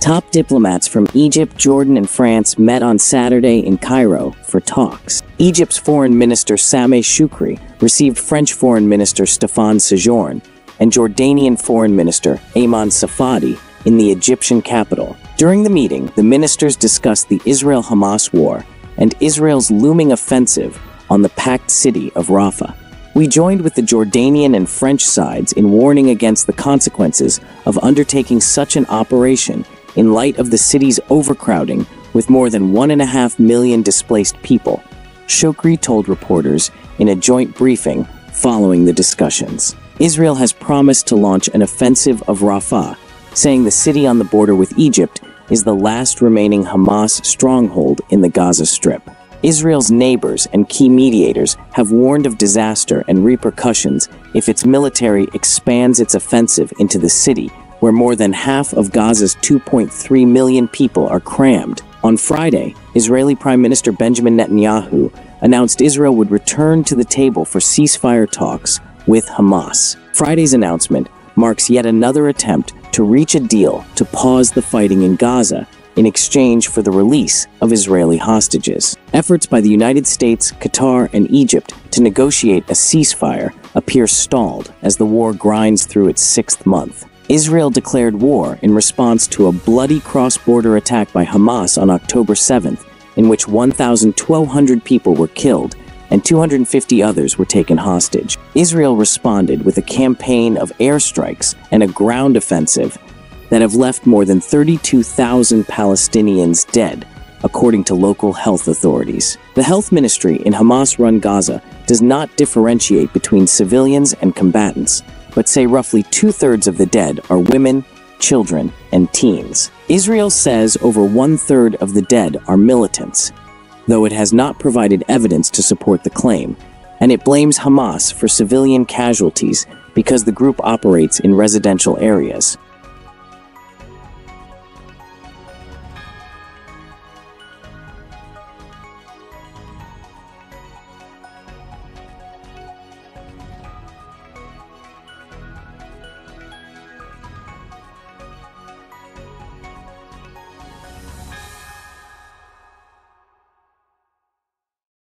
Top diplomats from Egypt, Jordan, and France met on Saturday in Cairo for talks. Egypt's Foreign Minister Sameh Shoukry received French Foreign Minister Stéphane Séjourné and Jordanian Foreign Minister Ayman Safadi in the Egyptian capital. During the meeting, the ministers discussed the Israel-Hamas war and Israel's looming offensive on the packed city of Rafah. We joined with the Jordanian and French sides in warning against the consequences of undertaking such an operation in light of the city's overcrowding with more than 1.5 million displaced people, Shoukry told reporters in a joint briefing following the discussions. Israel has promised to launch an offensive of Rafah, saying the city on the border with Egypt is the last remaining Hamas stronghold in the Gaza Strip. Israel's neighbors and key mediators have warned of disaster and repercussions if its military expands its offensive into the city, where more than half of Gaza's 2.3 million people are crammed. On Friday, Israeli Prime Minister Benjamin Netanyahu announced Israel would return to the table for ceasefire talks with Hamas. Friday's announcement marks yet another attempt to reach a deal to pause the fighting in Gaza in exchange for the release of Israeli hostages. Efforts by the United States, Qatar, and Egypt to negotiate a ceasefire appear stalled as the war grinds through its 6th month. Israel declared war in response to a bloody cross-border attack by Hamas on October 7th, in which 1,200 people were killed and 250 others were taken hostage. Israel responded with a campaign of airstrikes and a ground offensive that have left more than 32,000 Palestinians dead, according to local health authorities. The health ministry in Hamas-run Gaza does not differentiate between civilians and combatants, but say roughly 2/3 of the dead are women, children, and teens. Israel says over 1/3 of the dead are militants, though it has not provided evidence to support the claim, and it blames Hamas for civilian casualties because the group operates in residential areas.